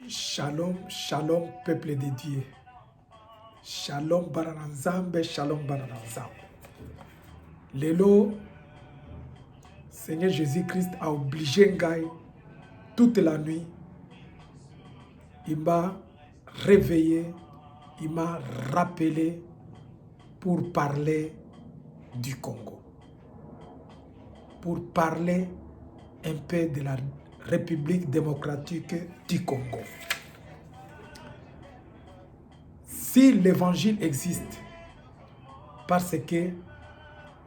Shalom, shalom, peuple de Dieu. Shalom barananzambe, shalom barananzambe. Lelo, Seigneur Jésus-Christ a obligé Ngai toute la nuit. Il m'a réveillé, il m'a rappelé pour parler du Congo. Pour parler un peu de la République démocratique du Congo. Si l'évangile existe, parce que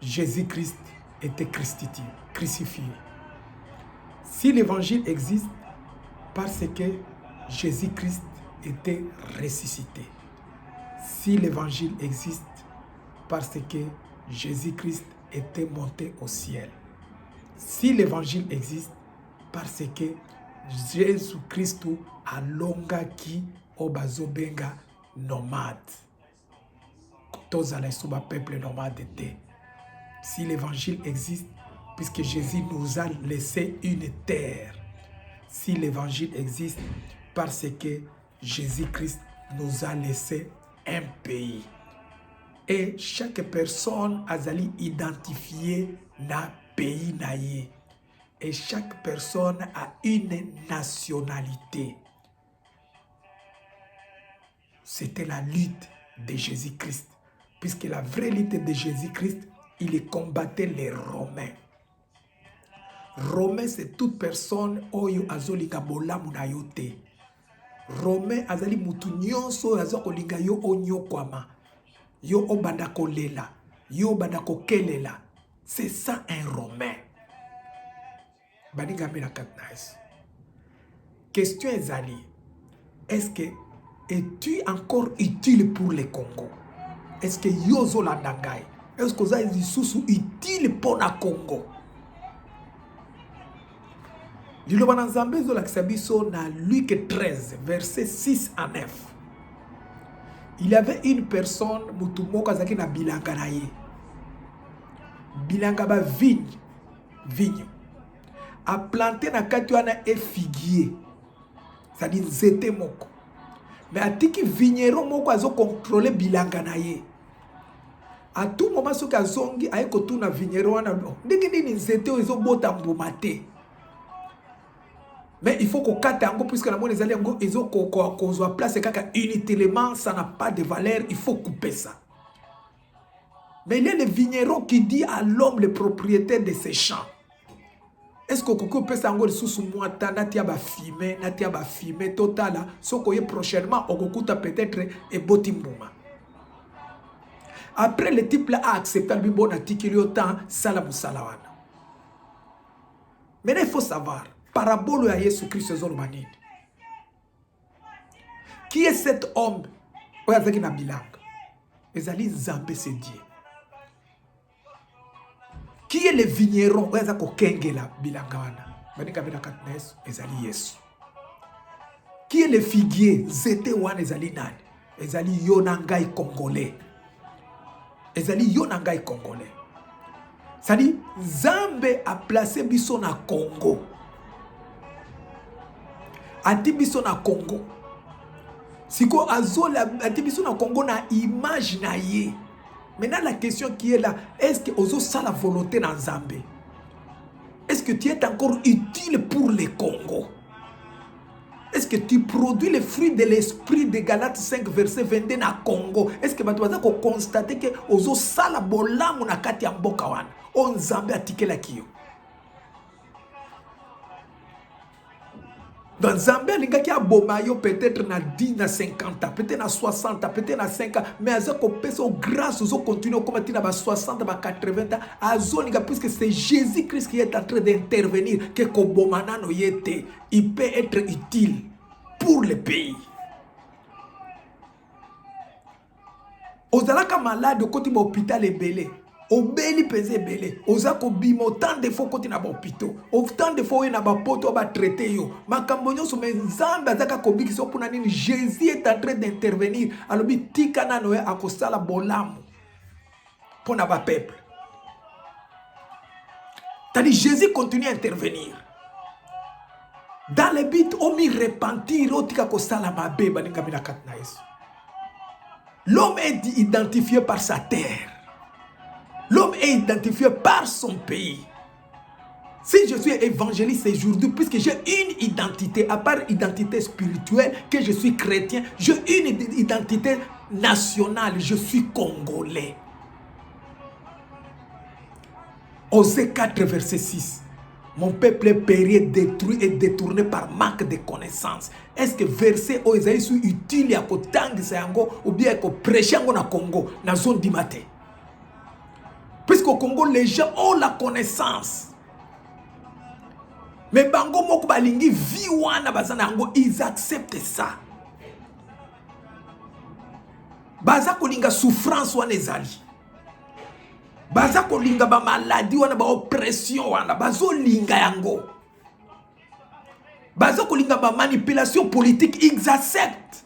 Jésus-Christ était crucifié. Si l'évangile existe, parce que Jésus-Christ était ressuscité. Si l'évangile existe, parce que Jésus-Christ était monté au ciel. Si l'évangile existe, parce que Jésus-Christ a longaki obazobenga nomade. Tozala suba peuple nomade était. Si l'évangile existe, puisque Jésus nous a laissé une terre. Si l'évangile existe, parce que Jésus-Christ nous a laissé un pays. Et chaque personne a identifié na pays naïe. Et chaque personne a une nationalité. C'était la lutte de Jésus-Christ. Puisque la vraie lutte de Jésus-Christ, il combattait les Romains. Romain, c'est toute personne oyo azolika bolamu na yote. Romain azali mutu nyonso azokolinga yo onyokwama. Yo obanda kolela, yo obanda kokelela. C'est ça un Romain. Baninga mena katnais. Question ezali, est-ce que es-tu encore utile pour le Congo? Est-ce que yo zolandangai? Est-ce que za lisusu utile pour na Congo? Liloba na Nzambe zolakisa biso na Luc 13, verset 6 à 9. Il y avait une personne, mutu moko azaki na bilanga na ye. Bilanga ba vigne. A planté na kati wana e figuier. C'est-à-dire nzete moko. Mais atiki vigneron moko azo contrôler bilanga na ye. À tout moment soki azongi aye kotuna vigneron wana ndenge nini nzete ezo bota mbuma te. Mais il faut qu'on kate yango puisque la monnaie ezali yango ezo kozwa place kaka inutilement, ça n'a pas de valeur, il faut couper ça. Mais il y a le vigneron qui dit à l'homme, le propriétaire de ces champs, est-ce que vous pouvez ça encore sous moi natia ba fumé total so koye prochainement okokuta peut-être et botimbuma. Après le type là a accepté le bon article autant salamu salawana. Mais il faut savoir parabole à Jésus-Christ zolmanine. Qui est cet homme? Oyazaki na bilanga. Ezali Nzambe c'est Dieu. Qui est le vigneron? Oyazako kengela bilanga wana. Banika bena katnes ezali Yesu. Qui est le figuier? Zete wana ezali nani? Ezali yonangai congolais. Ezali yonangai congolais. C'est-à-dire Nzambe a placé biso na Congo. Ati biso na Congo. Siko azola ati biso na Congo na image na ye. Maintenant la question qui est là, est-ce que ozo ça la volonté na Nzambe? Est-ce que tu es encore utile pour le Congo? Est-ce que tu produis les fruits de l'esprit de Galates 5 verset 22 na Congo? Est-ce que tu vas constater que ozo ça la bolamu na kati ya mboka wana? On Nzambe atikela kiyo. Dans Zambie, les gars qui a bomayo peut-être na 10, na 50 ans, peut-être na 60 ans, peut-être na 5 ans, mais à ce qu'on peut grâce aux continuer comme tu na 60 ans, 80 ans, à zone puisque c'est Jésus-Christ qui est en train d'intervenir, que Kobomana no yete, il peut être utile pour le pays. Ozalaka malade côté l'hôpital est belé. Obeli pese belé ozako bimo autant de fois côté na hôpital autant de fois na ba poto ba traiter yo makambo nyoso mais Nzambe azaka kobiki so pona nini Jésus est en train d'intervenir alobi tika na noé akosala bolamu pona ba peuple. Tandis Jésus continue à intervenir. dans le but on m'y repentir otika kosala mabe baninga mina katna yesu. L'homme est identifié par sa terre. L'homme est identifié par son pays. Si je suis évangéliste aujourd'hui, puisque j'ai une identité, à part identité spirituelle, que je suis chrétien, j'ai une identité nationale, je suis congolais. Osée 4, verset 6. Mon peuple est péri, détruit et détourné par manque de connaissances. Est-ce que verset où ils sont utiles à kotangisa yango ou bien à prêcher yango na Congo, na zone du matin? Puisqu'au Congo, les gens ont la connaissance. Mais bango moko balingi vi wana bazana yango, ils acceptent ça. Baza kolinga souffrance wana ezali. Baza kolinga ba maladie wana ba oppression wana bazo linga yango. Baza kolinga ba manipulation politique, ils acceptent.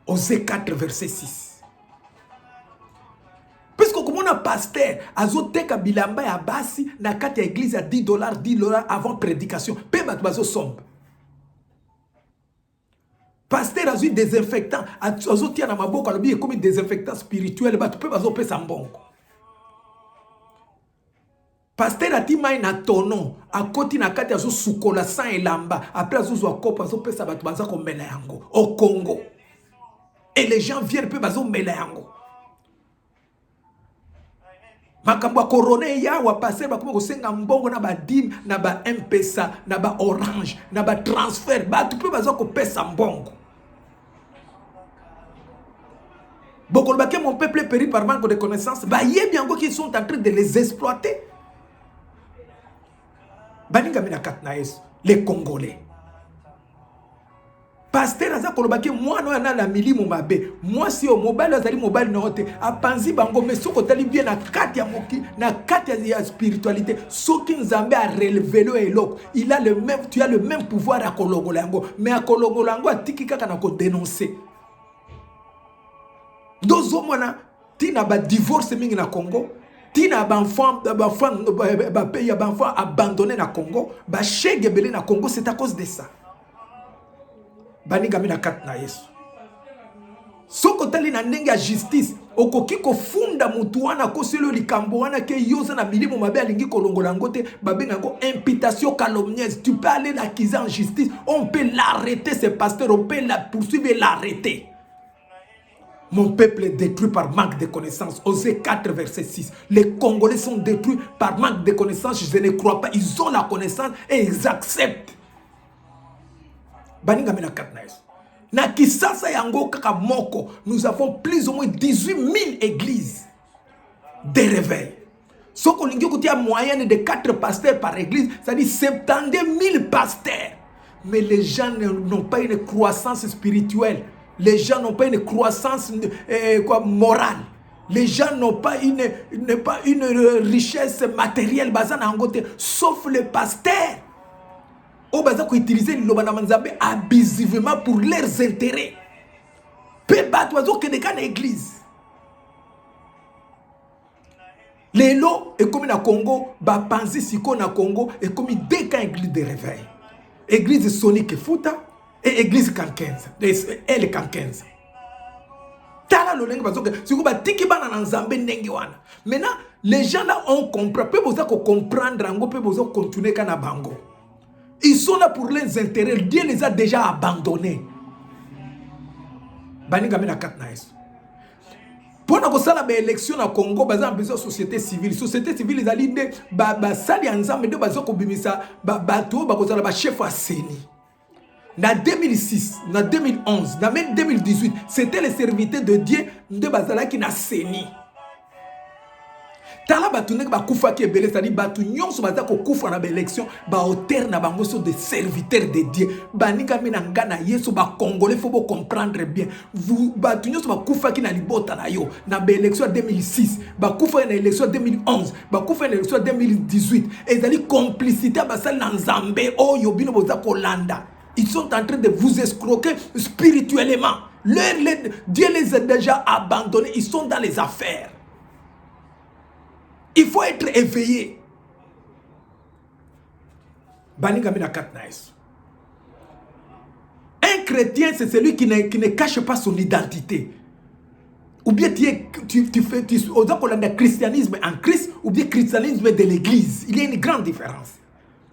Osée 4 verset 6. Puisque comme on a pasteur azoteka bilamba ya basi na kati ya église à $10 avant prédication, pe bato bazo sombe. Pasteur a eu désinfectant, azotia na maboko alobi comme désinfectant spirituel, bato pe bazo pesa mbongo. Pasteur ati mai na tono, akoti na kati azo sukola sang elamba, après azo zo kopa azo pesa bato baza ko mela yango au Congo. Et les gens viennent pe bazo mela yango. Makambo corona ya wa passer ba kuma kosenga mbongo na ba dim na ba M-Pesa na ba Orange na ba transfert ba tu peux bazo ko pesa mbongo. Beaucoup de mon peuple périt par manque de connaissances. Bah yé bien qu'ils sont en train de les exploiter. Baninga mina katnaes les Congolais. Pasteur aza kolobaki mwana na la milimo mabe. Moi si au mobile azali mobile na hote apanzi bango mais soko tali bien na kati ya moki na kati ya spiritualité soki nzambe a relevé le eloko. Il a le même, tu as le même pouvoir à kolongolango mais à kolongolango atiki kaka na ko dénoncer. Dozo mwana tina ba divorce mingi na Congo. Tina ba enfant pays ba enfant abandonné na Congo, ba chegebele na Congo, c'est à cause de ça. Baninga mina katna Yesu. Soko tali na ndenge ya justice, okoki ko funda mutu wana ko selo likambo wana ke yoza na milimo mabe alingi kolongola ngote, babenga ngo imputation calomnieuse. Tu peux aller l'accuser en justice, on peut l'arrêter ce pasteur, on peut la poursuivre et l'arrêter. Mon peuple est détruit par manque de connaissances. Osée 4, verset 6. Les Congolais sont détruits par manque de connaissances. Je ne crois pas. Ils ont la connaissance et ils acceptent. Baninga mena katnaes. Na Kisasa yango kaka moko, nous avons plus ou moins 18 000 églises de réveil. Ce qu'on dit a moyenne de 4 pasteurs par église, c'est-à-dire 72 000 pasteurs. Mais les gens n'ont pas une croissance spirituelle. Les gens n'ont pas une croissance morale. Les gens n'ont pas une richesse matérielle sauf le pasteur. Au bazar qui utiliser l'obanamanzambe abusivement pour leurs intérêts. Peu battre que des cas d'église. Les lots et comme na Congo, ba panzi siko na Congo et comme deux cas église de réveil. Église Sonic Futa et église Kankenza. Elle Kankenza. Tala lo lengi bazoke siko ba tiki bana na nzambe ndenge wana. Maintenant les gens là ont compris, peu besoin de comprendre ango, peu besoin de continuer kana bango. Ils sont là pour leurs intérêts. Dieu les a déjà abandonnés. Baninga mena katnaes. Pour nous ça la élection au Congo, bazan besoin société civile. Société civile ils allaient de ba sali ensemble de bazoko bimisa ba to ba kozala ba chef à Seni. En 2006, en 2011, en même 2018, c'était les serviteurs de Dieu de bazala qui na Seni. Tala batunek ba kufa ki ebele sali batu nyonso baza ko kufa na élection ba hauteur na bango so de serviteurs de Dieu baninga mina ngana Yesu ba congolais faut comprendre bien vous batu nyonso ba kufa ki na libota na yo na ba élection 2006 ba kufa na élection 2011 ba kufa na élection 2018 ezali complicité ba sali na Nzambe oyo bino boza ko landa. Ils sont en train de vous escroquer spirituellement. Dieu les a déjà abandonnés, ils sont dans les affaires. Il faut être éveillé. Un chrétien, c'est celui qui ne cache pas son identité. Ou bien tu fais le christianisme en Christ, ou bien christianisme de l'église. Il y a une grande différence.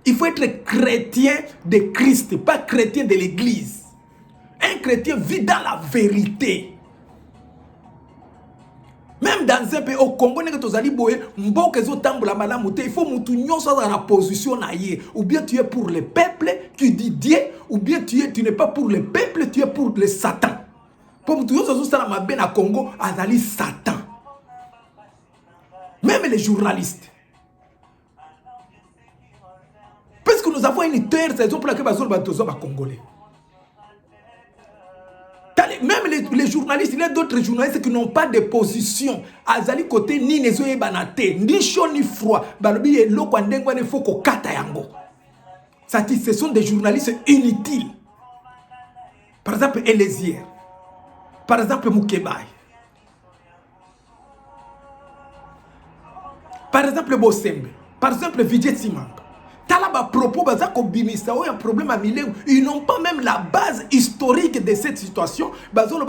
Il faut être chrétien de Christ, pas chrétien de l'église. Un chrétien vit dans la vérité. Même dans un pays au Congo, il faut que la position ou bien tu es pour le peuple, tu dis Dieu, ou bien tu n'es pas pour le peuple, tu es pour le Satan. Pour tout le Congo, azali Satan. Même les journalistes. Parce que nous avons une terre, c'est pour laquelle nous sommes congolais. Même les journalistes, il y a d'autres journalistes qui n'ont pas de position. Azali côté ni nezoye banate, ni chaud ni froid. Balobi et l'eau quand dengue ne faut qu'on kata yango. Ce sont des journalistes inutiles. Par exemple, Elésier. Par exemple, Moukebaï. Par exemple, Bosembe. Par exemple, Vijay Simanga. Talaba propos bazako bimisa ou un problème à milieu. Ils n'ont pas même la base historique de cette situation. Bazolo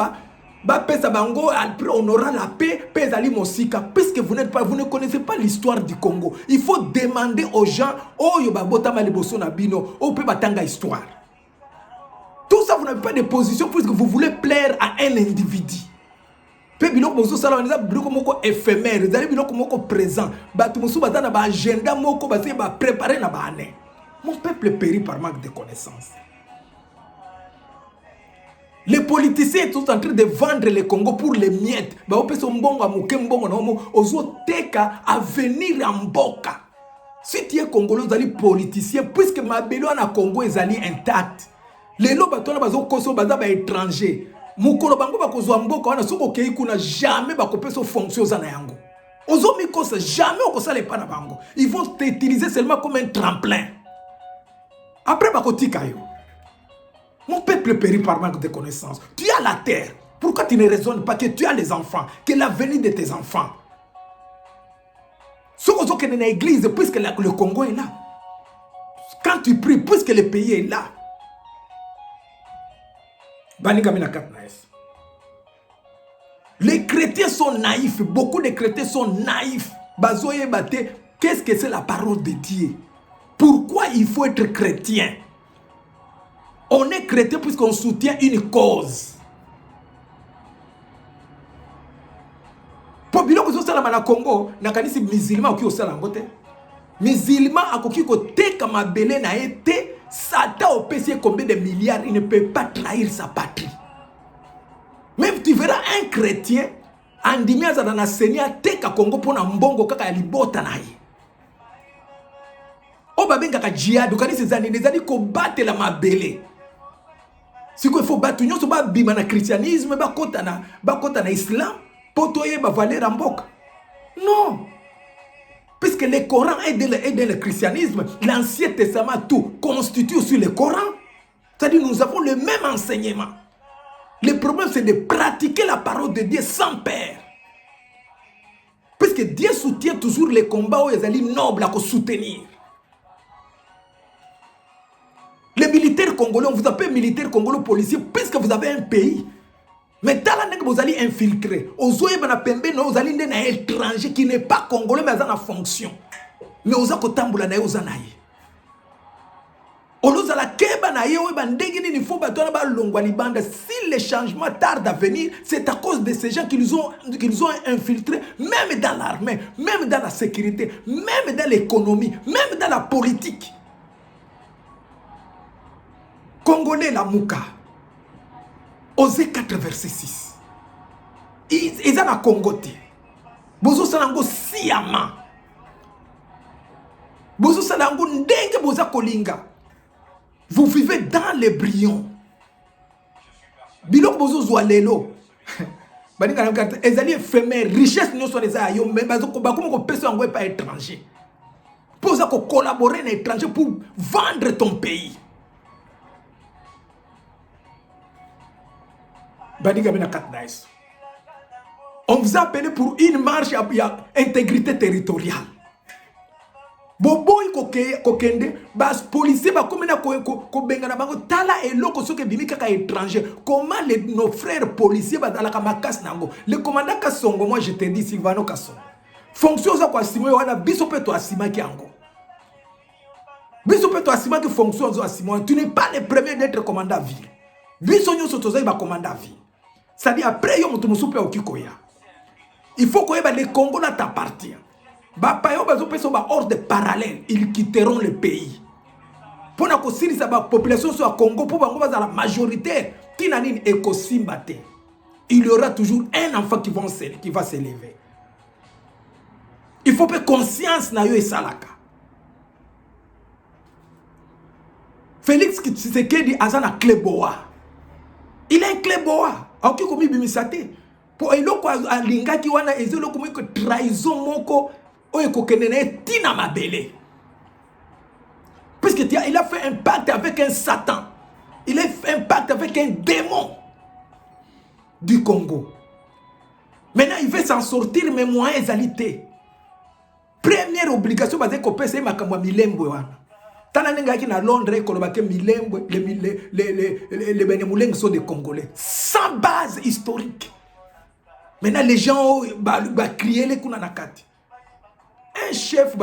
pesa bango après on aura la paix, paix ali mosika puisque vous ne connaissez pas l'histoire du Congo. Il faut demander aux gens oh yo ba botama liboso na bino, oh pe batanga histoire. Tout ça vous n'avez pas de position puisque vous voulez plaire à un individu. Pe biloko bozo sala on biloko moko éphémère, ezali biloko moko présent. Batu musu batana ba agenda moko basi ba préparer na ba année. Mon peuple périt par manque de connaissances. Les politiciens sont en train de vendre le Congo pour les miettes. Ba opeso mbongo amuke mbongo na omo ozo teka à venir en mboka. Si tu es congolais ezali politicien puisque mabelo na Congo ezali intact. Les lots batona bazo koso baza ba étranger. Mukolo bango bakozwa mboka wana soko kei kuna jamais bakopeso fonction za na yango. Ozo mikosa jamais okosala pa na bango. Ils vont t'utiliser seulement comme un tremplin. Après bakotika yo. Mon peuple périt par manque de connaissances. Tu as la terre. Pourquoi tu ne raisonnes pas que tu as les enfants, que l'avenir de tes enfants? Soko que dans l'église puisque le Congo est là. Quand tu pries puisque le pays est là. Les chrétiens sont naïfs. Beaucoup de chrétiens sont naïfs. Qu'est-ce que c'est la parole de Dieu? Pourquoi il faut être chrétien? On est chrétien puisqu'on soutient une cause. Pour bilo ko sala na Congo, na kanisi musulman ki osala ngote. Musulman akoki ko teka mabele na été, Satan au PC combien de milliards, il ne peut pas trahir sa patrie. Même tu verras un chrétien andimia za na senia teka Congo pona mbongo kaka ya libota na ye. O babenga ka jihad, kanisi zani nezali ko battre la mabele. Si il faut battre nyonso ba bima na christianisme ba kota na islam poto ye ba valer en mboka. Non. Puisque le Coran est dans le christianisme, l'Ancien Testament tout constitue sur le Coran. C'est-à-dire nous avons le même enseignement. Le problème c'est de pratiquer la parole de Dieu sans peur. Puisque Dieu soutient toujours les combats où il y a des nobles à soutenir. Les militaires congolais, on vous appelle militaires congolais policiers puisque vous avez un pays. Mais tant que vous allez infiltrer, vous allez un étranger qui n'est pas congolais mais dans la fonction. Mais vous allez tamboula na vous allez. Si les changements tardent à venir, c'est à cause de ces gens qu'ils ont infiltrés, même dans l'armée, même dans la sécurité, même dans l'économie, même dans la politique. Congolais la Mouka. Osée 4 verset 6. Ils ont la Congoté. Bozo salango siyama. Bozo salango ndenge boza kolinga. Vous vivez dans les brillons. Bilok bozo zoalelo. Bani kana karte ezali éphémère, richesse nous sont les ayo mais bazo ko bakomo ko peso ngo pas étranger. Poza ko collaborer na étranger pour vendre ton pays. On vous a appelé pour une marche à intégrité territoriale. boboyi kokende bas policier ba komena ko benga na bango tala eloko soke bimi kaka étranger. Comment nos frères policiers bazalaka makasi nango. Le commandant Kasongo, moi je te dis Sylvano Kasongo, fonction za kwa simo wana biso pe to asima ki ango. Biso pe to asima ki fonction zo asima. Tu n'es pas le premier d'être commandant à ville. Biso nyo sotoza ba commandant à ville. Ça dit après yo mutu musupe okikoya. Il faut que le Congo là t'appartient. Bapayo bazo peso ba ordre parallèle, ils quitteront le pays. Pour na ko siri sa ba population sur Congo pour bango baza la majorité tinanine ekosimbate. Il y aura toujours un enfant qui va s'élever. Il faut que conscience na yo esalaka. Félix Tshisekedi azana kleboa. Il est un kleboa. Aoki komi bimisate. Pour eloko alingaki wana ezelo komi ko trahison moko. Tina Mabele. Puisque il a fait un pacte avec un Satan. Il a fait un pacte avec un démon du Congo. Maintenant, il veut s'en sortir, mais moyens alité. Première obligation, c'est ma milembo. Tananengaki na Londres, kolobake milembo, les Benemoulengs sont des Congolais. Sans base historique. Maintenant, les gens va crier les kunanakati. Un chef,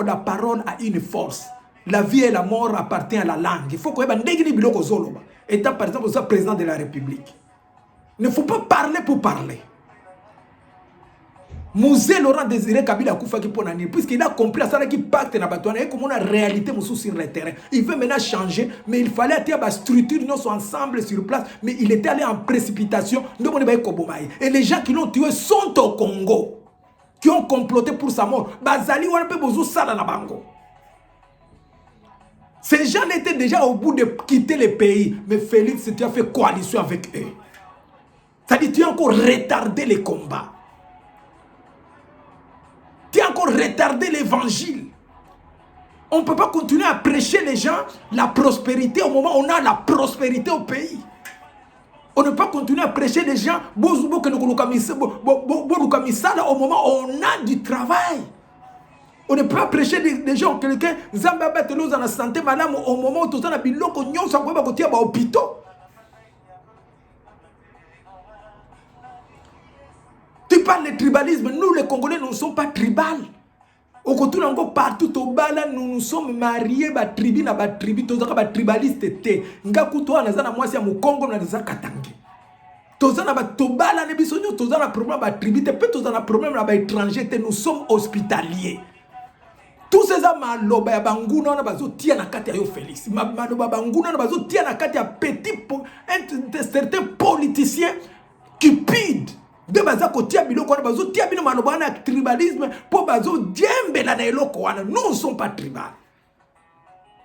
la parole a une force. La vie et la mort appartiennent à la langue. Il faut qu'on ait un étant par exemple le président de la République. Il ne faut pas parler pour parler. Mouzé Laurent Désiré Kabila Koufa qui pour nani, puisqu'il a compris ça qui pacte na batouane et comme on a réalité sur le terrain. Il veut maintenant changer, mais il fallait attirer la structure, nous sommes ensemble sur place, mais il était allé en précipitation. Et les gens qui l'ont tué sont au Congo, qui ont comploté pour sa mort. Bazali Wanpe Bozo Sala na Bango. Ces gens étaient déjà au bout de quitter le pays, mais Félix, tu as fait coalition avec eux. C'est-à-dire tu as encore retardé les combats. Tu as encore retardé l'évangile. On ne peut pas continuer à prêcher les gens la prospérité au moment où on a la prospérité au pays. On ne peut pas continuer à prêcher les gens au moment où on a du travail. On ne peut pas prêcher des gens, quelqu'un, Zambaba te dans la santé, madame, au moment où tu as un biloko, nyon, ça peut pas continuer à hôpital. Tu parles de tribalisme, nous les Congolais ne sommes pas tribal. Au côté encore partout au bala nous sommes mariés ba tribu na ba tribu tozaka ba tribaliste te. Ngakuto anazana mwasi ya Mukongo na za Katangi. Tozana ba tobala ne bisonyo tozana problème ba tribu te pe tozana problème na ba étranger te, nous sommes hospitaliers. Tous ces maloba ya banguna na bazo tia na kati ya yo Félix. Maloba banguna na bazo tia na kati ya petit certains politiciens cupides. De baza kotia biloko wana bazo tia bino maloba na tribalisme po bazo djembe la na eloko wana. Nous ne sommes pas tribal.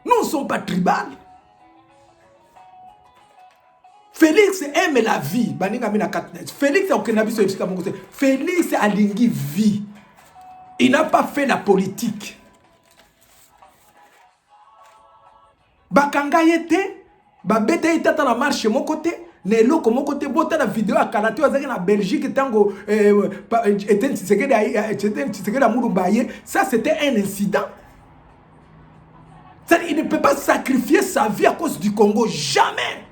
Nous ne sommes pas tribal. Félix aime la vie. Baninga mina katnet. Félix a aucun avis sur le système. Félix a lingi vie. Il n'a pas fait la politique. Bakanga yete, babete yete ta la marche mon côté. Nelo comme côté bota la vidéo à Kalaté en Belgique tango était ça c'était un incident. Il ne peut pas sacrifier sa vie à cause du Congo, jamais.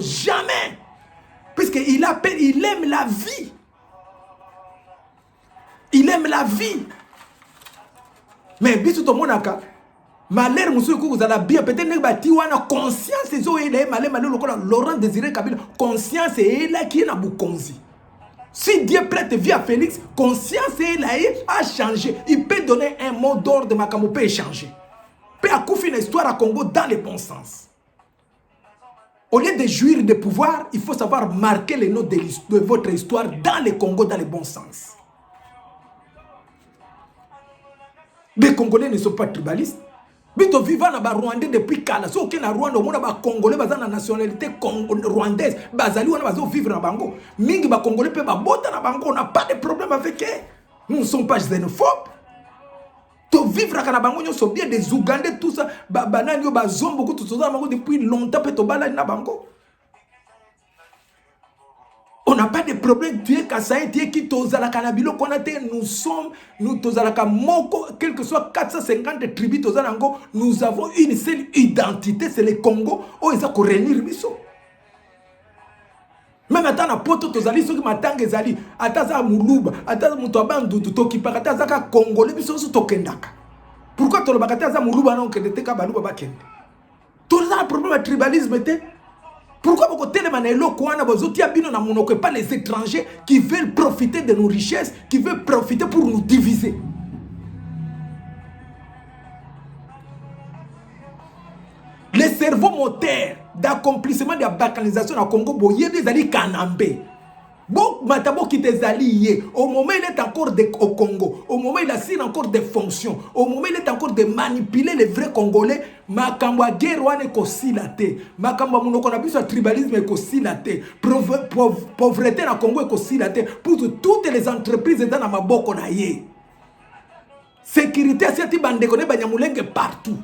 Jamais. Puisqu'il aime la vie. Il aime la vie. Mais biso to monaka malheur monsieur ko vous bien peut-être ne bati wana conscience zo ele malheur Laurent Désiré Kabila conscience est là qui est na bukonzi. Si Dieu prête vie à Félix, conscience est là a changé. Il peut donner un mot d'ordre de Makambo peut changer. Peut accoucher une histoire à Congo dans le bon sens. Au lieu de jouir de pouvoir, il faut savoir marquer les notes de votre histoire dans le Congo dans le bon sens. Les Congolais ne sont pas tribalistes. Bito vivant na ba Rwandais depuis kala. So ke na Rwanda omona ba Congolais baza na nationalité rwandaise. Bazali wana bazo vivre na bango. Mingi ba Congolais pe ba bota na bango. On n'a pas de problème avec eux. Nous ne sommes pas xénophobes. To vivre na bango nyo so bien des Ougandais tout ça. Banani yo ba zombo ko tout ça bango depuis longtemps pe to bala na bango. On n'a pas de problème. Tu es Kassaï, tu es qui tozala kanabilo konate. Nous tozala moko, quel que soit 450 tribus tozalango, nous avons une seule identité, c'est le Congo. Oh, ils ont réunir biso. Même attends na poto tozali soki matanga ezali, ataza muluba, ataza muto abandu toki pakata zaka Congolais biso so tokendaka. Pourquoi tolobaka taza muluba na okende teka baluba bakende? Toza un problème de tribalisme te. Pourquoi vous avez pas les étrangers qui veulent profiter de nos richesses, qui veulent profiter pour nous diviser? Les cerveaux moteurs d'accomplissement de la balkanisation au Congo, boye des alliés Kanambé. Bon, Matabo qui est allié, au moment où il est encore au Congo, au moment où il assure encore des fonctions, au moment où il est encore de manipuler les vrais Congolais, Makamba guerre wane ko silate, Makamba munoko na biso tribalisme ko silate, pauvreté na Congo ko silate, pour toutes les entreprises dans la maboko na ye. Sécurité c'est bande kone banyamulenge partout.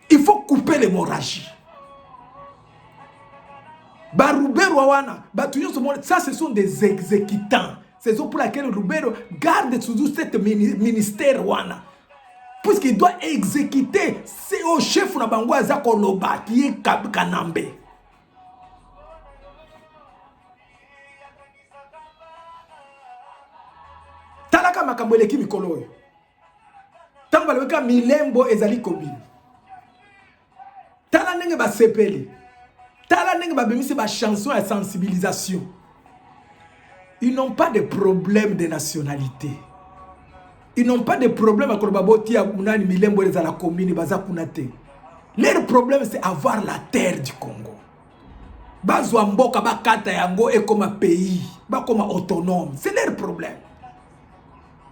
Il faut couper l'hémorragie. Barubero wana, ça ce sont des exécutants. C'est pour laquelle Rubero garde sous cette ministère wana. Puisqu'il doit exécuter, c'est au chef na bango azako loba qui est Kanambe. Talaka makambo eleki mikolo oyo. Tango balobeka milembo ezali kobini. Tala ndenge ba sepeli. Tala ndenge ba bemisi ba chanson à sensibilisation. Ils n'ont pas de problème de nationalité. Ils n'ont pas de problème à kolobaboti ya munani milembo ezala commune baza kunate. Leur problème c'est avoir la terre du Congo. Bazwa mboka bakata yango et comme un pays, ba comme autonome, c'est leur problème.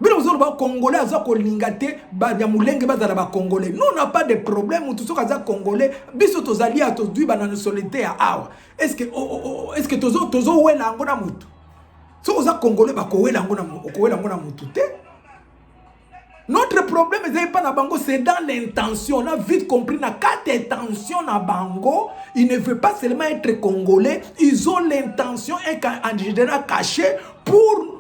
Bino vous ba Congolais aza ko lingate ba nyamulenge bazala ba Congolais. Nous on n'a pas de problème tout soka za Congolais, biso tozali a tozui ba nationalité ya awa. Est-ce que tozo wela ngona mutu? So oza Congolais ba ko wela ngona mutu te? Notre problème c'est pas na bango, c'est dans l'intention. On a vite compris na quatre intentions na bango, ils ne veulent pas seulement être Congolais, ils ont l'intention en général cachée pour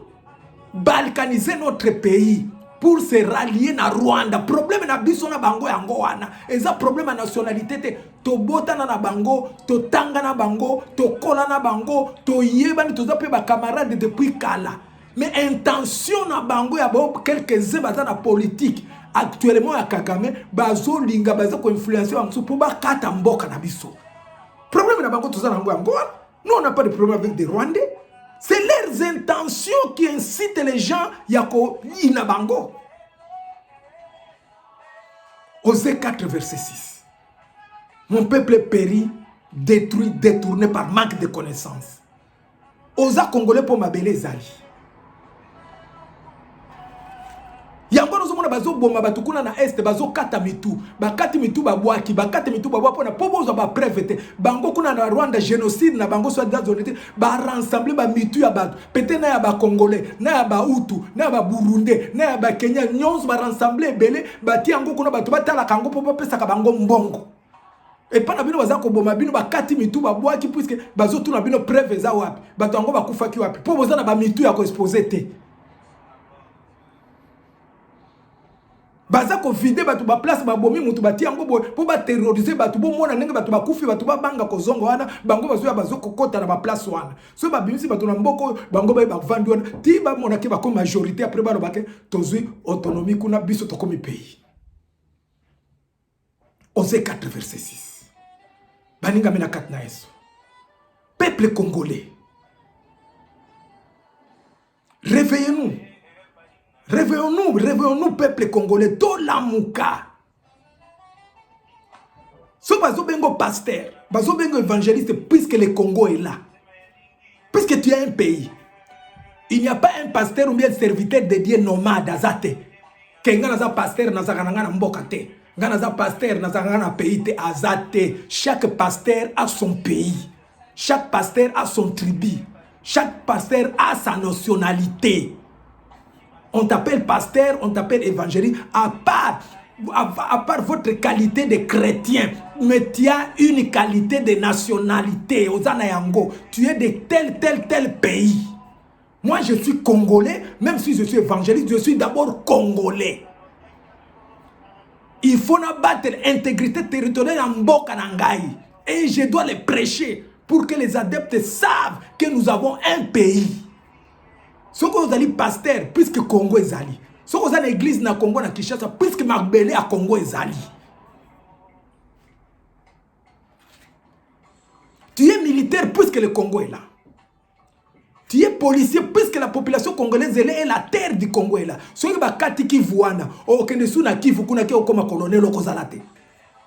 balkaniser notre pays, pour se rallier na Rwanda. Problème na biso na bango yango wana. Eza problème na nationalité te. To bota na bango, to tanga na bango, to kola na bango, to yeba ni toza pe ba camarades depuis kala. Mais intention na bango ya ba quelques-uns baza na politique. Actuellement ya Kagame bazo linga baza ko influencer bango pour ba kata mboka na biso. Problème na bango toza na bango. Nous on n'a pas de problème avec des Rwandais. C'est leurs intentions qui incitent les gens Yako Inabango. Osée 4, verset 6. Mon peuple périt, détruit, détourné par manque de connaissances. Osa Congolais pour ma belle Zali. Yango nous sommes bazo boma batukuna na est bazo kata mitu bakati mitu babwaki bakati mitu babwa pona pobozo ba prevete bango kuna na Rwanda génocide na bango soit dazonete ba rassembler ba mitu ya batu pete na ya ba Congolais na ya ba Hutu na ya ba Burundais na ya ba Kenya nyonso ba rassembler belé bati yango kuna batu batala kango popo pesa ka bango mbongo et pas na bino baza ko boma bino bakati mitu babwaki puisque bazo tuna bino preve za wapi batu yango bakufaki wapi pobozo na ba mitu ya ko exposer te. Baza ko vide batu ba place ba bomi mutu bati yango po ba terroriser batu bo mona ndenge batu ba kufi batu ba banga ko zongo wana bango bazo kokota na ba place wana so ba bimisi batu na mboko bango ba vandi wana ti ba mona ke ba ko majorité après ba lobake tozui autonomie kuna biso to komi pays. Osée 4 verset 6. Baninga mena 4 na eso. Peuple congolais. Réveillez-nous. Réveillons-nous, peuple congolais, to lamuka. So bazo bengo pasteur, bazo bengo évangéliste, puisque le Congo est là. Puisque tu es un pays. Il n'y a pas un pasteur ou bien serviteur dédié nomade, azate. Kenga naza pasteur nazakanga na mboka te. Nga naza pasteur nazakanga na pays te, azate. Chaque pasteur a son pays. Chaque pasteur a son tribu. Chaque pasteur a sa nationalité. On t'appelle pasteur, on t'appelle évangéliste, à part à part votre qualité de chrétien, mais tu as une qualité de nationalité. Ozana Yango, tu es de tel pays. Moi, je suis congolais, même si je suis évangéliste, je suis d'abord congolais. Il faut battre l'intégrité territoriale en Mboka Nangai. Et je dois les prêcher pour que les adeptes savent que nous avons un pays. Ce que vous allez pasteur, puisque Congo est ali. Ce que vous avez l'église na Congo na Kinshasa, puisque Marbelé à Congo est ali. Tu es militaire puisque le Congo est là. Tu es policier puisque la population congolaise est la terre du Congo est là. Ce qui va kati kivuana, au Kenesu na Kivu kuna ke okoma colonel okozalate.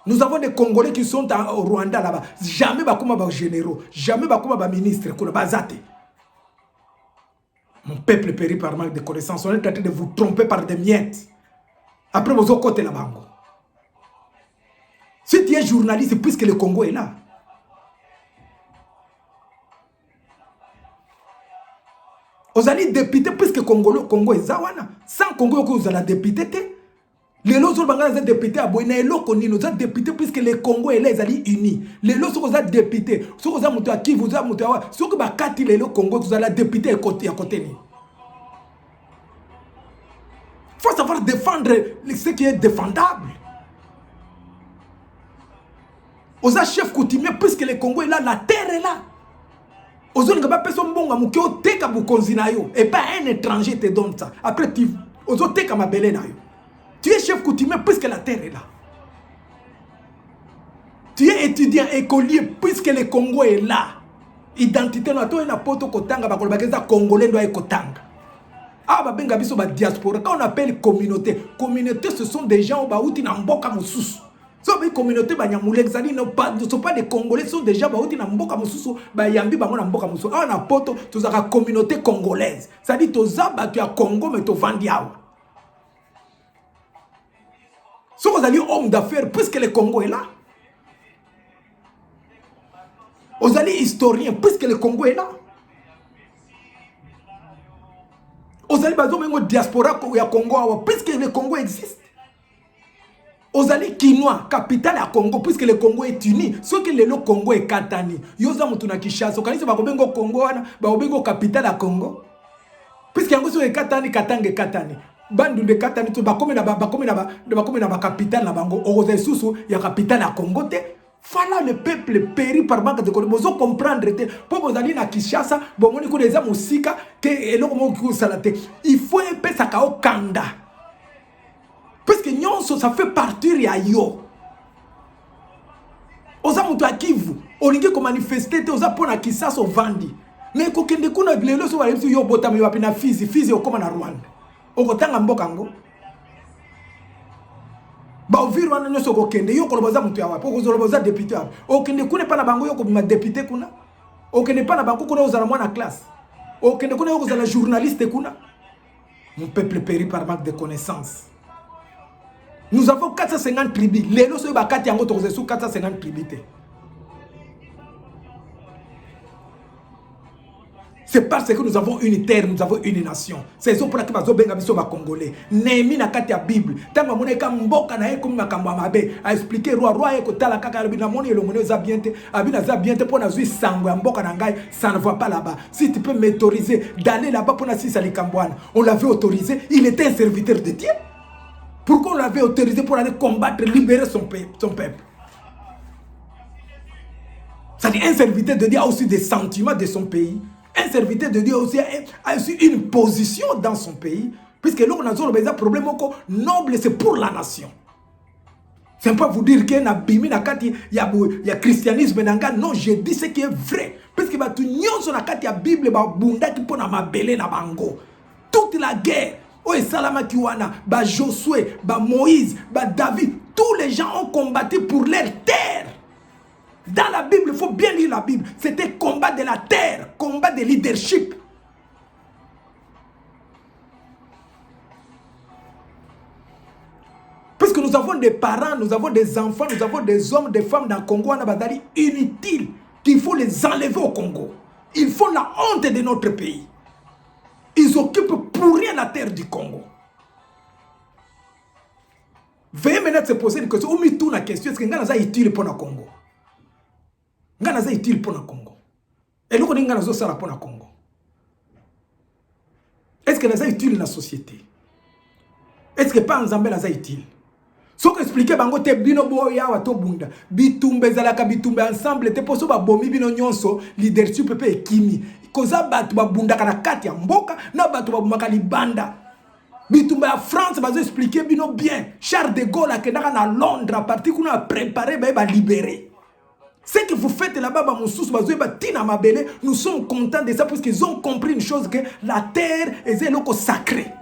Nous avons des Congolais qui sont au Rwanda là-bas. Jamais bakoma ba généraux, jamais bakoma ba ministre kuna bazate. Mon peuple périt par manque de connaissances. On est en train de vous tromper par des miettes. Après, vous avez côté là-bas. Si tu es journaliste, puisque le Congo est là. Vous allez député, puisque le Congo est là. Sans Congo, vous allez député. Les lots sont députés à Boina et l'eau nous sommes députés puisque le Congo est là, ils allaient unis. Les lots sont députés. Si vous avez à qui vous avez monté à si vous avez les Congo, vous allez député à côté. Il faut savoir défendre ce qui est défendable. Vous avez chef coutumier puisque le Congo est là, la terre est là. Vous avez personne bon à mouké teka bukonzinayo et pas un étranger te donne ça. Après tu vous avez teka mabele nayo. Tu es chef coutumier puisque la terre est là. Tu es étudiant écolier puisque le Congo est là. Identité na to na poto kotanga ba kolobakeza congolais doit kotanga. Ah ba benga biso ba diaspora quand on appelle communauté, communauté ce sont des gens ba uti na mboka mususu. So ba communauté ba nyamule xali ne sont pas des congolais, sont déjà ba uti na mboka mususu ba yambi ba na mboka mususu. Ah na poto tozaka communauté congolaise. Ça dit tozaba tu as Congo mais to vandi awa. Si vous allez homme d'affaires, puisque le Congo est là. Vous allez historien, puisque le Congo est là. Vous allez baser diaspora ya Congo, puisque le Congo existe. Vous allez Kinois, capitale à Congo, puisque le Congo est uni. Ce que le Congo est Katani. Yoza mutuna Kishasa. Vous connaissez Bakobengo Congo, Bakobengo capitale à Congo. Puisque Yango est Katani, Katani. Bandu de Katani to bakome na capitale na bango oroze susu ya capitale à Congo te fala le peuple périt par manque de connaissance. Vous comprendre te pour vous aller na Kinshasa bomoni ko des musika que eloko mo ku salate il faut epesa ça kao kanda parce que nyonso ça fait partir ya yo oza mutu akivu olingi ko manifester te oza pona Kinshasa vandi mais ko kende kuna lelo so wale yo botami wapi na Fizi okoma na Rwanda. Okotanga mboka ngo ba oviru wana nyoso kokende yo koloboza mutu ya wapi okozoloboza député wapi okende kune pa na bango yo kobima député kuna okende pa na bango kuna ozala mwana classe okende kuna yo kozala journaliste kuna. Mon peuple périt par manque de connaissances. Nous avons 450 tribus lelo so ba kati yango tokoze sous 450 tribus. C'est parce que nous avons une terre, nous avons une nation. C'est ça pour laquelle nous avons Congolais. Némi na kati ya Bible. Tanga mone ka mboka na eko makambo mabe. A expliquer roi eko tala kaka bina mone le mone za biente. Abina za biente pour na zui sango ya mboka na ngai, ça ne va pas là-bas. Si tu peux m'autoriser d'aller là-bas pour na sisa les Kambouana. On l'avait autorisé, il était un serviteur de Dieu. Pourquoi on l'avait autorisé pour aller combattre, libérer son peuple? C'est-à-dire un serviteur de Dieu a aussi des sentiments de son pays. Un serviteur de Dieu aussi a aussi une position dans son pays. Puisque là, on a un problème noble, c'est pour la nation. C'est pas vous dire qu'il y a christianisme. Non, je dis ce qui est vrai. Puisque tout le monde sur la Bible, toute la guerre, Salama Kiwana, Josué, Moïse, David, tous les gens ont combattu pour leur terre. Dans la Bible, il faut bien lire la Bible. C'était combat de la terre, combat de leadership. Puisque nous avons des parents, nous avons des enfants, nous avons des hommes, des femmes dans le Congo, inutiles, qu'il faut les enlever au Congo. Ils font la honte de notre pays. Ils occupent pour rien la terre du Congo. Veuillez maintenant se poser une question. Ou mi tout la question. Est-ce que ngana za utile pour le Congo? Ngana za utile pour le Congo. Et nous ngana zo sala pour le Congo. Est-ce que ça utile la société? Est-ce que pas Nzambe la za utile? Ce que expliquer bango te bino boya wa to bunda. Bitumbe zalaka bitumbe ensemble te poso ba bomi bino nyonso leadership pepe ekimi. Koza batu ba bunda kana kati ya mboka na batu ba bumaka libanda. Bitumba ya France bazo expliquer bino bien. Charles de Gaulle akendaka na Londres à partir qu'on a préparé ba libérer. Ce que vous faites là-bas, nous sommes contents de ça parce qu'ils ont compris une chose, que la terre est un lieu sacré.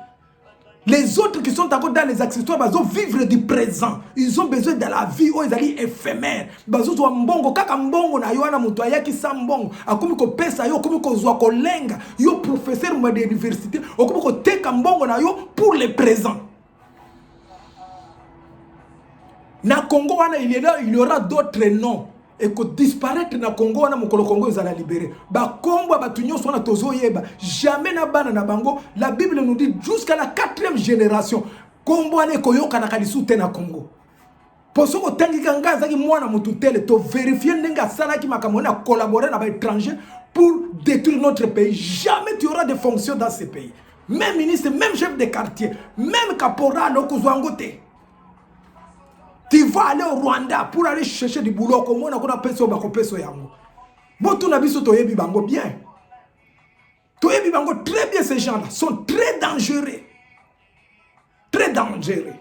Les autres qui sont encore dans les accessoires, ils ont vivre du présent. Ils ont besoin de la vie, ils sont éphémères. Ils ont mbongo kaka mbongo na yo na mutu ayaki sa mbongo. Akomi ko pesa yo, akomi ko zwa ko lenga. Yo professeur de l'université, akomi ko teka mbongo na yo pour le présent. Na Congo wana il y aura d'autres noms. Et que disparaître na Congo wana mokolo Congo ezala libéré. Ba kombo ba tunyo sona tozo yeba. Jamais na bana na bango. La Bible nous dit jusqu'à la 4e génération. Kombo ane koyoka na kalisu te na Congo. Poso ko tangi kanga zaki mwana mututele to vérifier nenga sala ki makambo na collaborer na ba étranger pour détruire notre pays. Jamais tu auras de fonction dans ce pays. Même ministre, même chef de quartier, même caporal okozwangote. Tu vas aller au Rwanda pour aller chercher du boulot. Comme on a peso bako peso yango. Bon, tu n'as pas toyebi bango bien. Toyebi bango très bien, ces gens-là sont très dangereux. Très dangereux.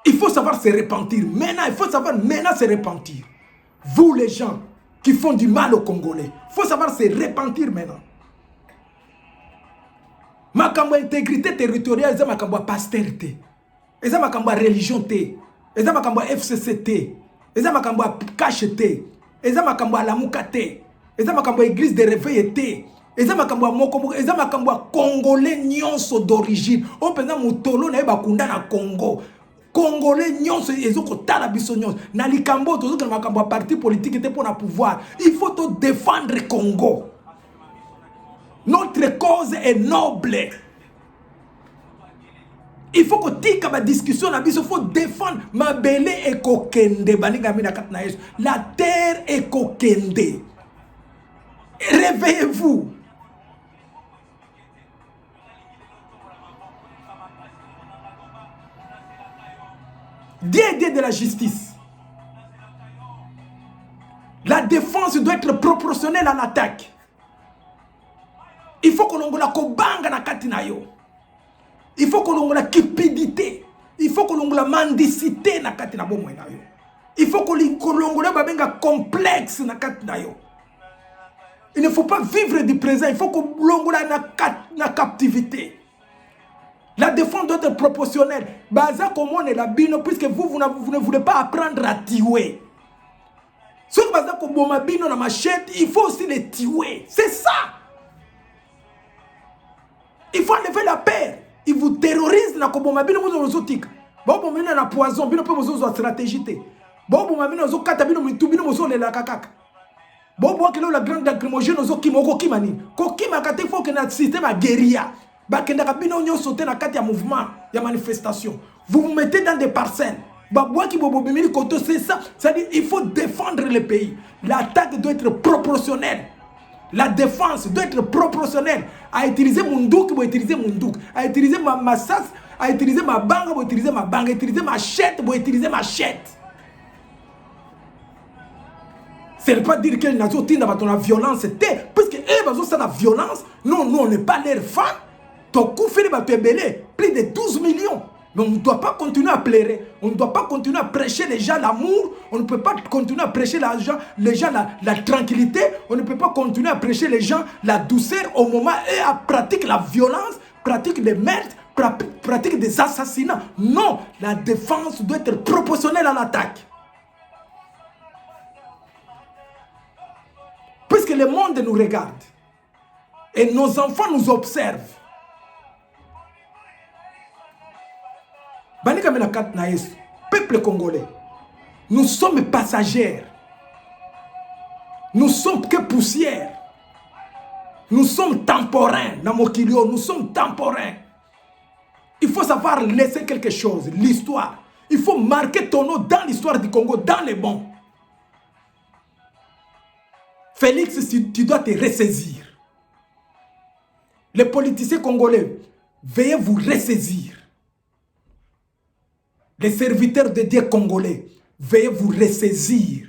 Il faut savoir se repentir. Maintenant, il faut savoir maintenant se repentir. Vous les gens qui font du mal aux Congolais, il faut savoir se repentir maintenant. Makambo intégrité territoriale, c'est makambo pastorité. C'est makambo religion té. C'est makambo FCCT. C'est makambo cacheté. C'est makambo lamuka té. C'est makambo église de réveil té. C'est makambo mokomo. C'est makambo congolais nyonso d'origine. On peut dire mutolo na bakunda na Congo. Congolais nyonso ezoko tala biso nyonso. Na likambo tozo na makambo parti politique té pour na pouvoir. Il faut te défendre Congo. Notre cause est noble. Il faut que tu aies une discussion, il faut défendre ma belle et kokende. La terre est kokende. Réveillez-vous. Dieu de la justice. La défense doit être proportionnelle à l'attaque. Il faut que l'on la kobanga na katina yo. Il faut que l'on la cupidité. Il faut que l'on la mendicité na katina bomo na yo. Il faut que l'on la babenga complexe na katina yo. Il ne faut pas vivre du présent. Il faut que l'on la na captivité. La défense doit être proportionnelle. Baza comme on est la bino puisque vous ne voulez pas apprendre à tuer. Si vous baza comme on bino na machette, il faut aussi les tuer. C'est ça. Il faut enlever la paix. Ils vous terrorisent na koboma bino mozo zotika. Bobo mena na poison bino pe mozo zo stratégie te. Bobo mena zo kata bino mitu bino mozo le la kakaka. Bobo akelo la grande lacrymogène zo kimoko kimani. Ko kimaka te faut que na système a guérilla. Ba kenda bino nyo sauter na kati ya mouvement, ya manifestation. Vous vous mettez dans des parcelles. Babwa ki bobo bimini koto c'est ça. C'est-à-dire il faut défendre le pays. L'attaque doit être proportionnelle. La défense doit être proportionnelle. À utiliser mon douk, pour utiliser mon douk. À utiliser ma massas, à utiliser ma banga, pour utiliser ma banga. À utiliser ma chette, pour utiliser ma chette. Ce n'est pas dire qu'elle n'a pas de la violence. Parce que eux, ça la violence. Non, nous, on n'est pas leurs fans. Ton coup fait plus de 12 millions. Mais on ne doit pas continuer à pleurer. On ne doit pas continuer à prêcher les gens l'amour. On ne peut pas continuer à prêcher les gens la tranquillité. On ne peut pas continuer à prêcher les gens la douceur au moment où ils pratiquent la violence, pratiquent des meurtres, pratiquent des assassinats. Non, la défense doit être proportionnelle à l'attaque. Puisque le monde nous regarde et nos enfants nous observent. Peuple congolais, nous sommes passagers. Nous sommes que poussière. Nous sommes temporains. Nous sommes temporains. Il faut savoir laisser quelque chose, l'histoire. Il faut marquer ton nom dans l'histoire du Congo, dans les bons. Félix, tu dois te ressaisir. Les politiciens congolais, veuillez vous ressaisir. Les serviteurs de Dieu congolais, veuillez vous ressaisir.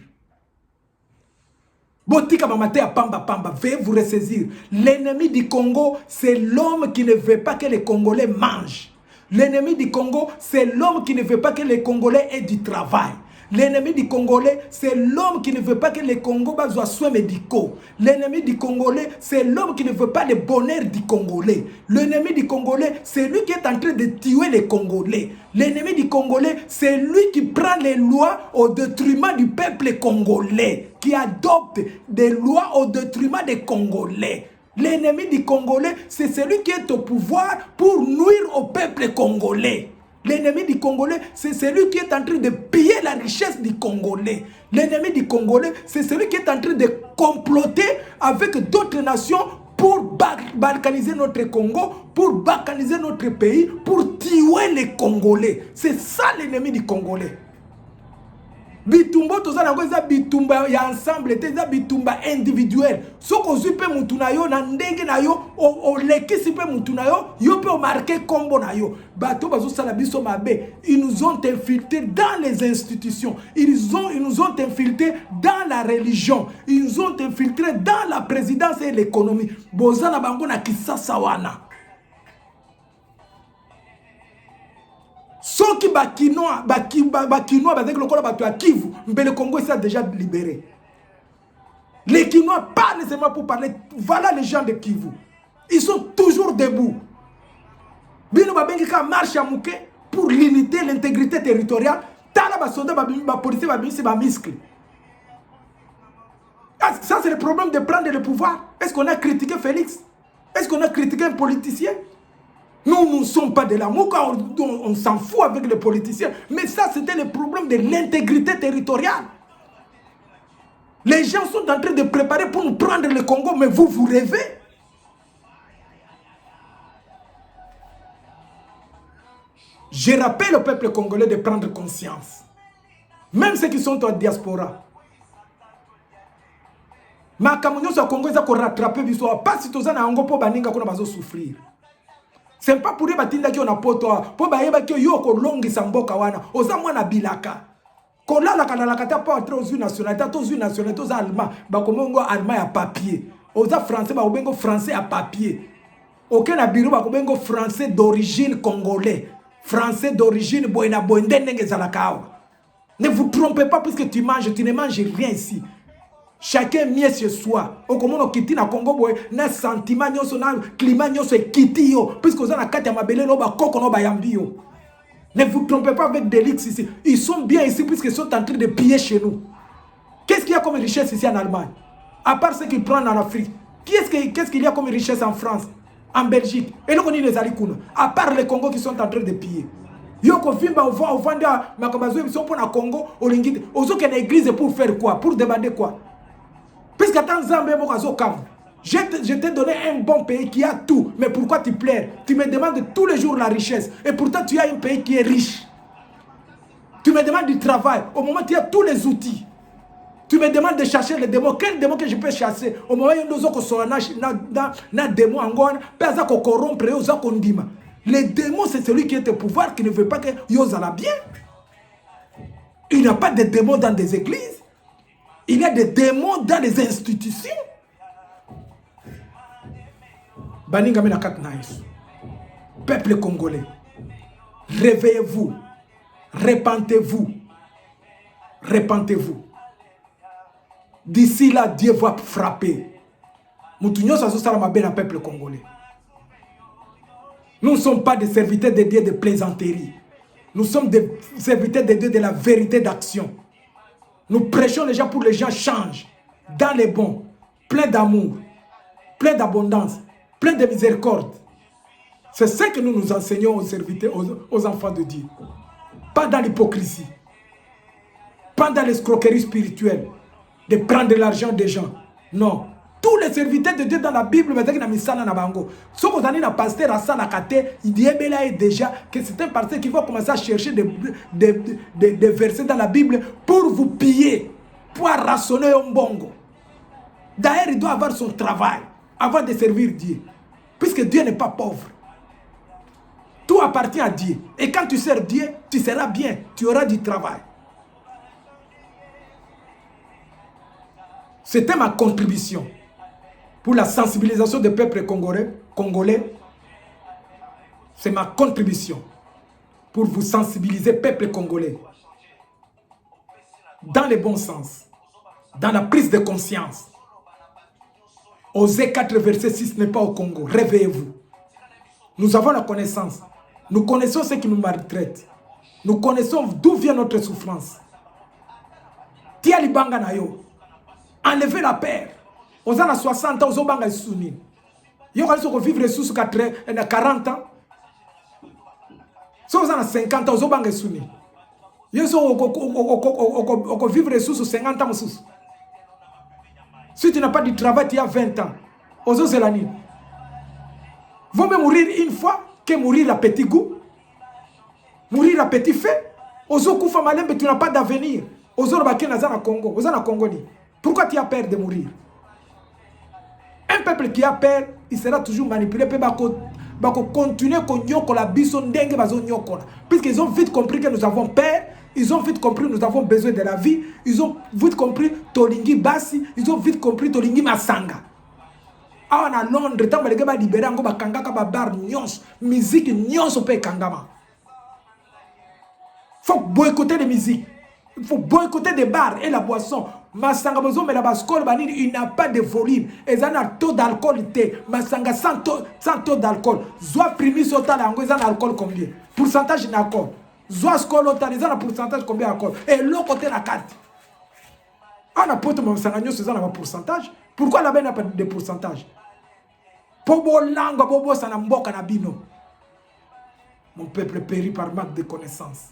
Botika mamate à pamba pamba, veuillez vous ressaisir. L'ennemi du Congo, c'est l'homme qui ne veut pas que les Congolais mangent. L'ennemi du Congo, c'est l'homme qui ne veut pas que les Congolais aient du travail. L'ennemi du Congolais, c'est l'homme qui ne veut pas que les Congolais soient soins médicaux. L'ennemi du Congolais, c'est l'homme qui ne veut pas le bonheur du Congolais. L'ennemi du Congolais, c'est lui qui est en train de tuer les Congolais. L'ennemi du Congolais, c'est lui qui prend les lois au détriment du peuple congolais, qui adopte des lois au détriment des Congolais. L'ennemi du Congolais, c'est celui qui est au pouvoir pour nuire au peuple congolais. L'ennemi du Congolais, c'est celui qui est en train de piller la richesse du Congolais. L'ennemi du Congolais, c'est celui qui est en train de comploter avec d'autres nations pour balkaniser notre Congo, pour balkaniser notre pays, pour tuer les Congolais. C'est ça l'ennemi du Congolais. Bitumba tozana ngo eza bitumba ya ensemble te eza bitumba individuel soko zui pe mutu na yo na ndenge na yo o lekisi pe mutu na yo yo pe o marquer kombo na yo bato bazo sala biso mabe. Ils nous ont infiltrés dans les institutions, ils nous ont infiltrés dans la religion, ils nous ont infiltrés dans la présidence et l'économie. Bozana bango na kisasa wana. Ceux qui bakinois bazek lokola bato ya Kivu, le Congo s'est déjà libéré. Les Kinois parlent seulement pour parler. Voilà les gens de Kivu. Ils sont toujours debout. Bino babengi ka marche à mouke pour l'unité, l'intégrité territoriale. Tala ba soldat ba policier ba bimisi ba muscle. Ça c'est le problème de prendre le pouvoir. Est-ce qu'on a critiqué Félix? Est-ce qu'on a critiqué un politicien? Nous ne sommes pas de l'amour, on s'en fout avec les politiciens. Mais ça, c'était le problème de l'intégrité territoriale. Les gens sont en train de préparer pour nous prendre le Congo, mais vous rêvez. Je rappelle au peuple congolais de prendre conscience. Même ceux qui sont en diaspora. Ma Cameroun au Congo, ils ont rattrapé l'histoire. Pas si tous en Ango pour baninga qu'on va souffrir. C'est pas pour les batinda qui on a poto pour baïba qui yo ko longi samboka wana oza mwana bilaka kola la kanala kata pas entrer aux une nationalité aux allemand ba komongo allemand ya papier oza français ba obengo français à papier aucun na biro ba kobengo français d'origine congolais français d'origine boina boende ndenge zalaka. Ne vous trompez pas puisque tu ne manges rien ici. Chacun mieux chez soi. Au comment on quitte na Congo boy na sentiment nyoso na climat nyoso ekiti yo puisque on a na kati ya mabele no ba koko no ba yambi yo. Ne vous trompez pas avec des lix ici. Ils sont bien ici puisqu'ils sont en train de piller chez nous. Qu'est-ce qu'il y a comme richesse ici en Allemagne? À part ce qu'ils prennent en Afrique. Qu'est-ce qu'il y a comme richesse en France, en Belgique? Et nous connaissons les Alikouna. À part les Congos qui sont en train de piller. Yoko vimba au vanda makabazo ils sont pour na Congo au lingite. Ozo que l'église pour faire quoi? Pour demander quoi? Puisque je t'ai donné un bon pays qui a tout. Mais pourquoi tu pleures? Tu me demandes tous les jours la richesse. Et pourtant tu as un pays qui est riche. Tu me demandes du travail. Au moment où tu as tous les outils. Tu me demandes de chercher les démons. Quel démon que je peux chasser? Au moment où il y a un démon en corrompre. Les démons, c'est celui qui est au pouvoir, qui ne veut pas que Yozala bien. Il n'y a pas de démons dans des églises. Il y a des démons dans les institutions. Peuple congolais, réveillez-vous, repentez-vous, repentez-vous. D'ici là, Dieu va frapper. Nous peuple congolais. Nous ne sommes pas des serviteurs de Dieu de plaisanterie. Nous sommes des serviteurs de Dieu de la vérité d'action. Nous prêchons les gens pour que les gens changent dans les bons, plein d'amour, plein d'abondance, plein de miséricorde. C'est ce que nous nous enseignons aux serviteurs, aux enfants de Dieu. Pas dans l'hypocrisie, pas dans l'escroquerie spirituelle, de prendre l'argent des gens. Non, tous les serviteurs de Dieu dans la Bible, ce qu'on a dit, pasteur à Salakate, il dit déjà que c'est un pasteur qui va commencer à chercher des versets dans la Bible pour vous piller, pour rassonner un bongo. D'ailleurs, il doit avoir son travail avant de servir Dieu. Puisque Dieu n'est pas pauvre. Tout appartient à Dieu. Et quand tu sers Dieu, tu seras bien. Tu auras du travail. C'était ma contribution pour la sensibilisation des peuples congolais. C'est ma contribution pour vous sensibiliser, peuple congolais. Dans le bon sens. Dans la prise de conscience. Osée 4, verset 6 n'est pas au Congo. Réveillez-vous. Nous avons la connaissance. Nous connaissons ce qui nous maltraite. Nous connaissons d'où vient notre souffrance. Tia libanga na yo. Enlevez la paix. Aux ans 60 ans, aux banga souni. Yo quand vivre sous 40 ans. Si aux ans 50 ans, aux banga souni. Yo so vivre sous 50 ans sous. Si tu n'as pas de travail, tu as 20 ans. Aux autres, c'est la nuit. Vaut mieux mourir une fois que mourir à petit goût. Mourir à petit fait. Aux autres, tu n'as pas d'avenir. Aux autres, tu n'as pas Congo. Aux autres, Congo. Pourquoi tu as peur de mourir? Un peuple qui a peur, il sera toujours manipulé. Il va continuer à la bison dengue. Puisqu'ils ont vite compris que nous avons peur. Ils ont vite compris que nous avons besoin de la vie. Ils ont vite compris Tolingi Bassi. Ils ont vite compris Tolingi Masanga. Ah, à Londres, tant que les gens sont libérés, ils ont bar nyons, musique nyons au pays kangama. Il faut boycotter les musiques. Il faut boycotter des bars et la boisson. Masanga bozo mais la bascole banine, il n'a pas de volume. Et ça a taux d'alcool. Masanga sans taux d'alcool. Zoa primi sota la ils ont alcool combien? Pourcentage d'alcool. Zoa skolo ils ont un pourcentage combien d'alcool? Et l'autre côté la carte. On a pas de masanga c'est un pourcentage. Pourquoi là-bas n'a pas de pourcentage? Pobo langue bobo sanamboka na bino. Mon peuple périt par manque de connaissances.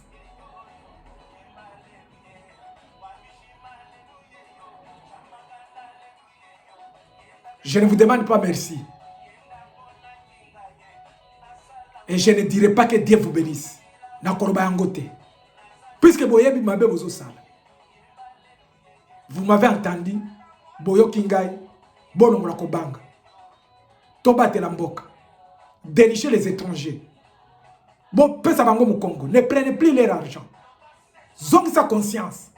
Je ne vous demande pas merci. Et je ne dirai pas que Dieu vous bénisse. Puisque vous m'avez entendu. Boyo Kingai. Bono Mrakobanga. Tobate Lamboka. Dénichez les étrangers. Bon, peu ça va au Congo. Ne prenez plus leur argent. Zong sa conscience.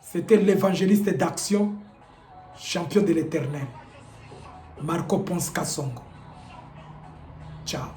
C'était l'évangéliste d'action. Champion de l'éternel, Marco Ponce Kassongo. Ciao.